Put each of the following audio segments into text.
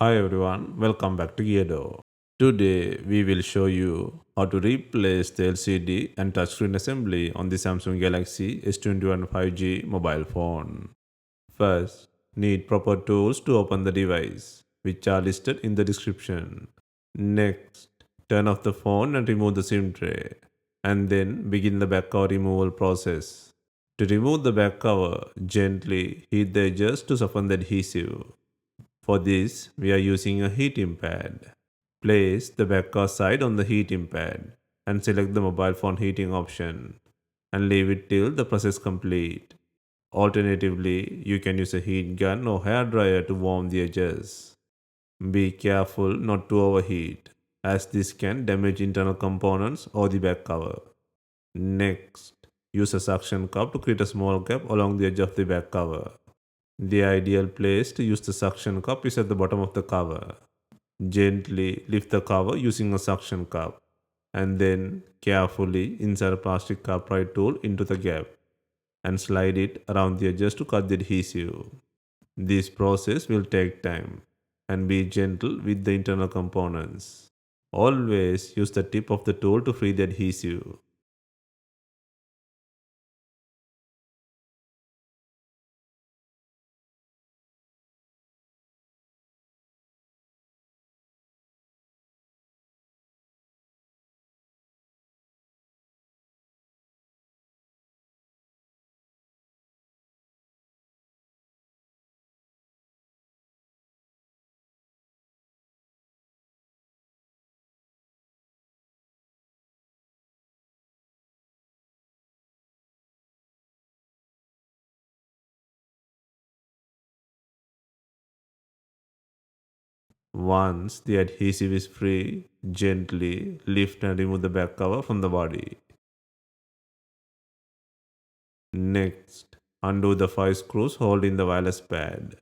Hi everyone, welcome back to Gedo. Today we will show you how to replace the LCD and touchscreen assembly on the Samsung Galaxy S21 5G mobile phone. First, need proper tools to open the device, which are listed in the description. Next, turn off the phone and remove the SIM tray, and then begin the back cover removal process. To remove the back cover, gently heat the edges to soften the adhesive. For this, we are using a heating pad. Place the backer side on the heating pad and select the mobile phone heating option and leave it till the process complete. Alternatively, you can use a heat gun or hair dryer to warm the edges. Be careful not to overheat, as this can damage internal components or the back cover. Next, use a suction cup to create a small gap along the edge of the back cover. The ideal place to use the suction cup is at the bottom of the cover. Gently lift the cover using a suction cup and then carefully insert a plastic upright tool into the gap and slide it around the edges to cut the adhesive. This process will take time and be gentle with the internal components. Always use the tip of the tool to free the adhesive. Once the adhesive is free, gently lift and remove the back cover from the body. Next, undo the 5 screws holding the wireless pad.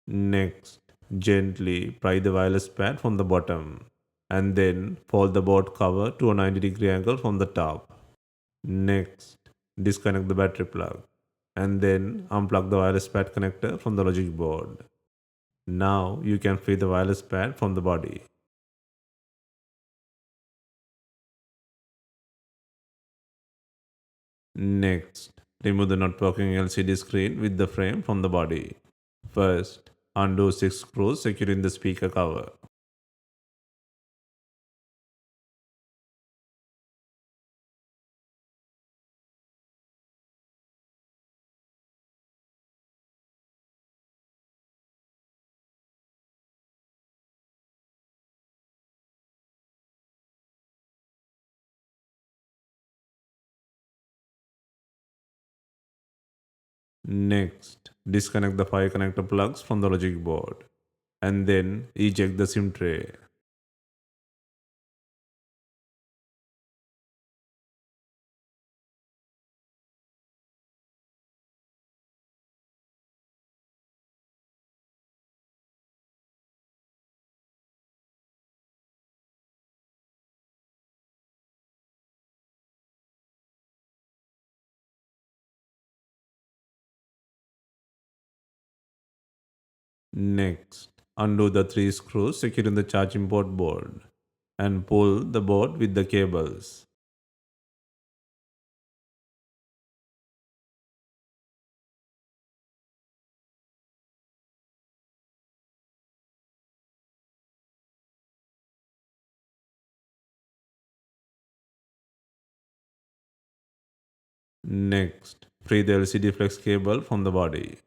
Next, gently pry the wireless pad from the bottom and then fold the board cover to a 90-degree angle from the top. Next, disconnect the battery plug and then unplug the wireless pad connector from the logic board. Now you can free the wireless pad from the body. Next, remove the not working LCD screen with the frame from the body. First, undo 6 screws securing the speaker cover. Next, disconnect the 5 connector plugs from the logic board and then eject the SIM tray. Next, undo the 3 screws securing the charging port board and pull the board with the cables. Next, free the LCD flex cable from the body.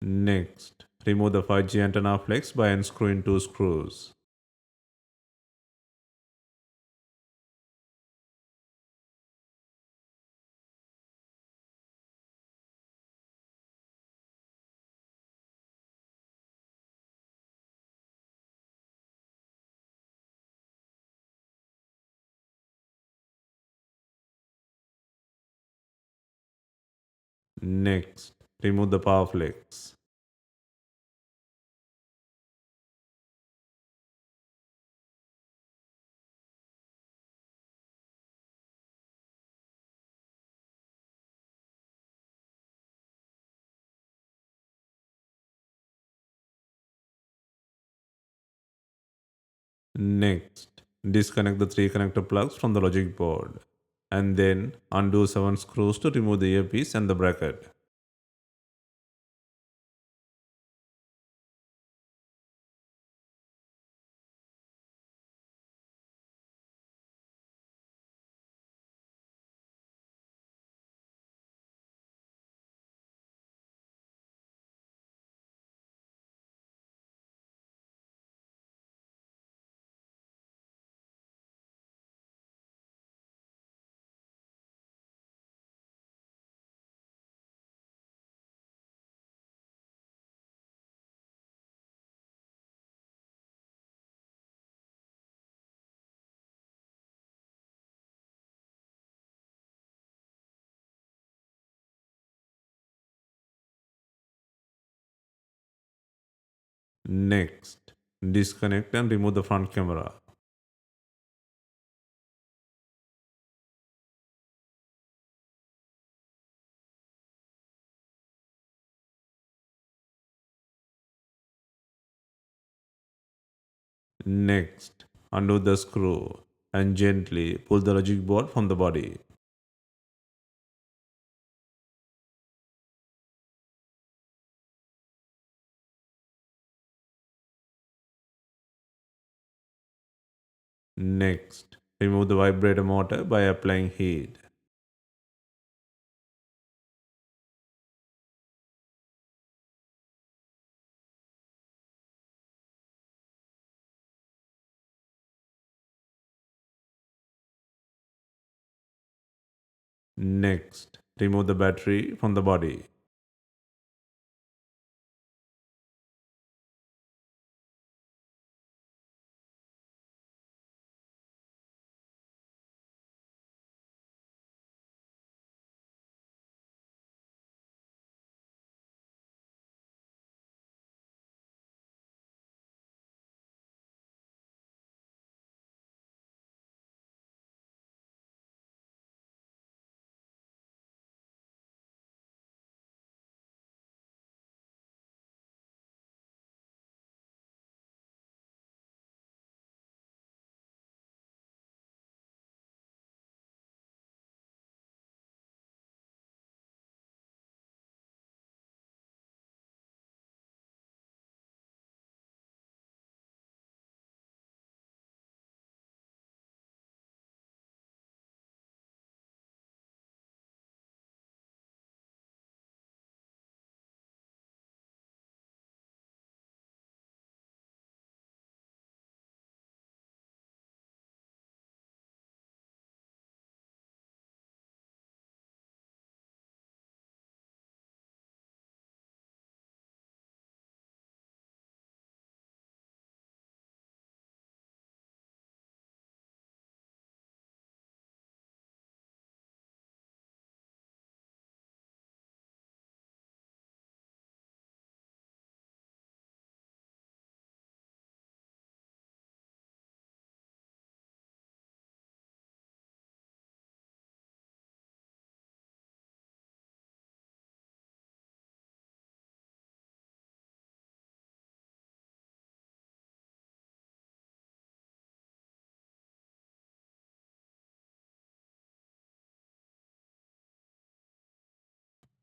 Next, remove the 5G antenna flex by unscrewing 2 screws. Next, remove the power flex. Next, disconnect the three connector plugs from the logic board and then undo 7 screws to remove the earpiece and the bracket. Next, disconnect and remove the front camera. Next, undo the screw and gently pull the logic board from the body. Next, remove the vibrator motor by applying heat. Next, remove the battery from the body.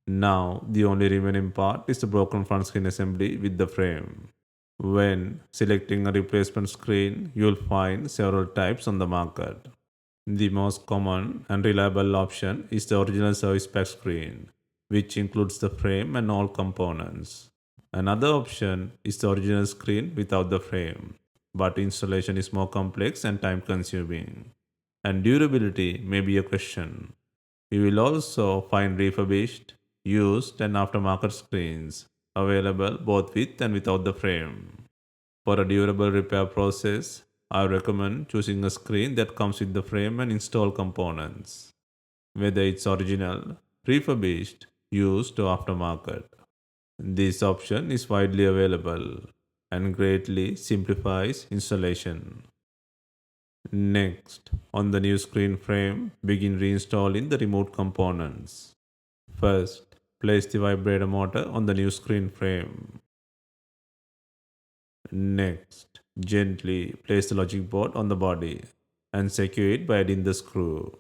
Now, the only remaining part is the broken front screen assembly with the frame. When selecting a replacement screen, you'll find several types on the market. The most common and reliable option is the original service pack screen, which includes the frame and all components. Another option is the original screen without the frame, but installation is more complex and time consuming. And durability may be a question. You will also find refurbished, used, and aftermarket screens available both with and without the frame. For a durable repair process, I recommend choosing a screen that comes with the frame and installed components. Whether it's original, refurbished, used to aftermarket. This option is widely available and greatly simplifies installation. Next, on the new screen frame, begin reinstalling the remote components. First, place the vibrator motor on the new screen frame. Next, gently place the logic board on the body and secure it by adding the screw.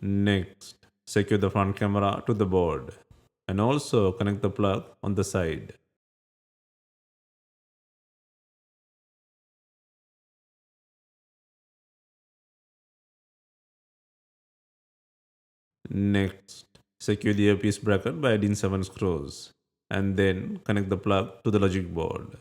Next, secure the front camera to the board and also connect the plug on the side. Next, secure the earpiece bracket by adding 7 screws and then connect the plug to the logic board.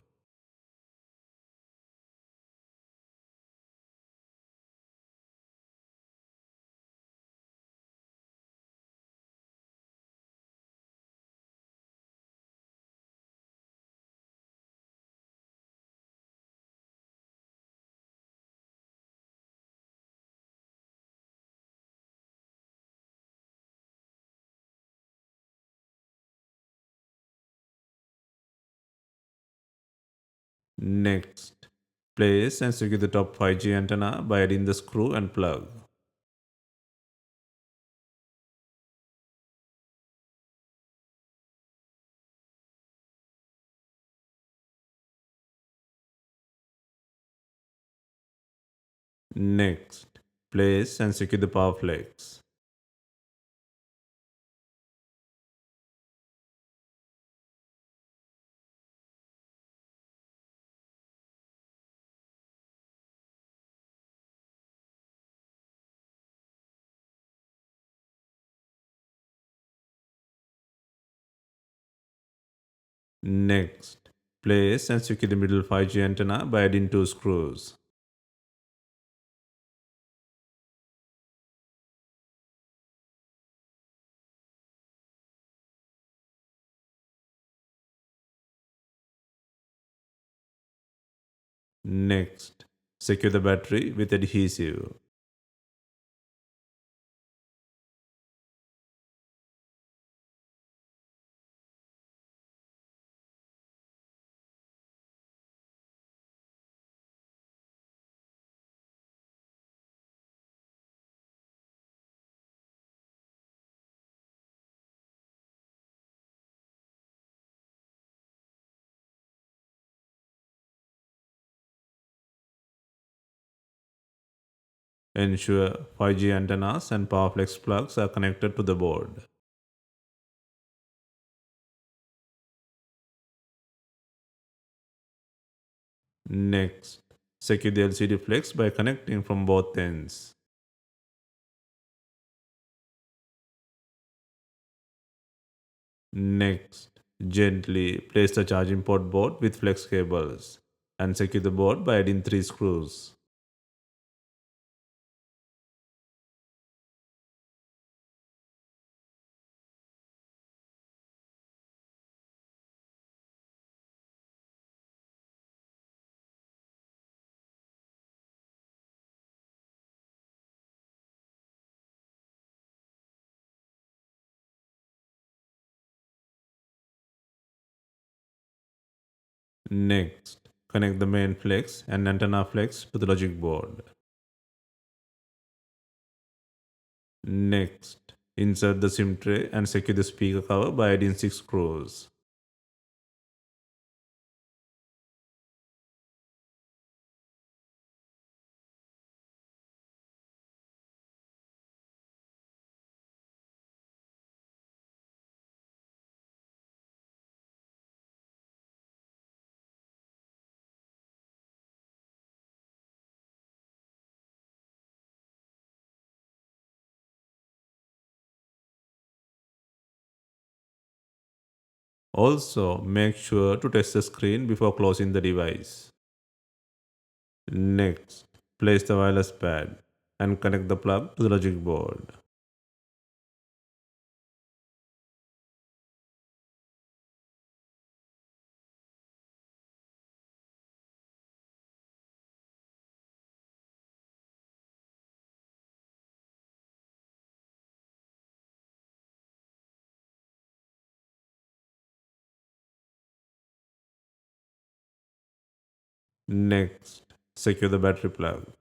Next, place and secure the top 5G antenna by adding the screw and plug. Next, place and secure the power flex. Next, place and secure the middle 5G antenna by adding 2 screws. Next, secure the battery with adhesive. Ensure 5G antennas and power flex plugs are connected to the board. Next, secure the LCD flex by connecting from both ends. Next, gently place the charging port board with flex cables and secure the board by adding 3 screws. Next, connect the main flex and antenna flex to the logic board. Next, insert the SIM tray and secure the speaker cover by adding 6 screws. Also, make sure to test the screen before closing the device. Next, place the wireless pad and connect the plug to the logic board. Next, secure the battery plug.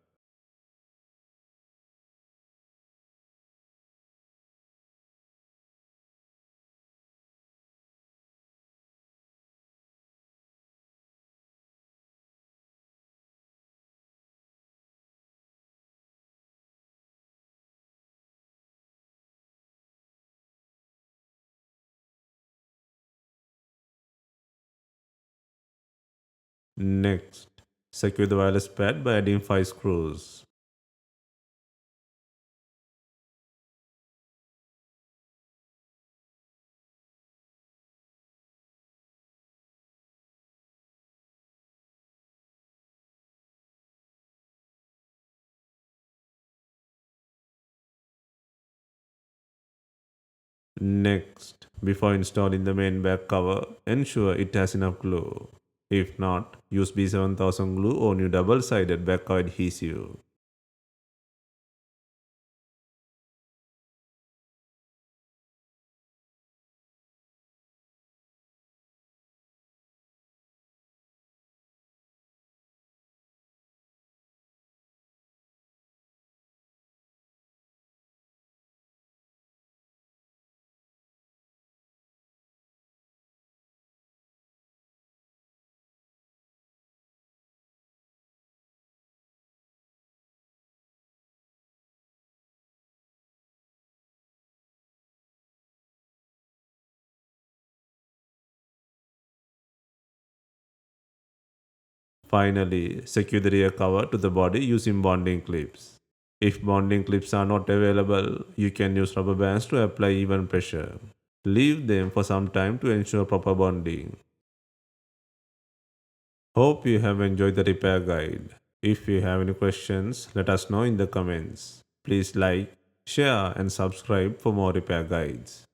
Next, secure the wireless pad by adding 5 screws. Next, before installing the main back cover, ensure it has enough glue. If not, use B7000 glue or new double-sided back cover adhesive. Finally, secure the rear cover to the body using bonding clips. If bonding clips are not available, you can use rubber bands to apply even pressure. Leave them for some time to ensure proper bonding. Hope you have enjoyed the repair guide. If you have any questions, let us know in the comments. Please like, share, and subscribe for more repair guides.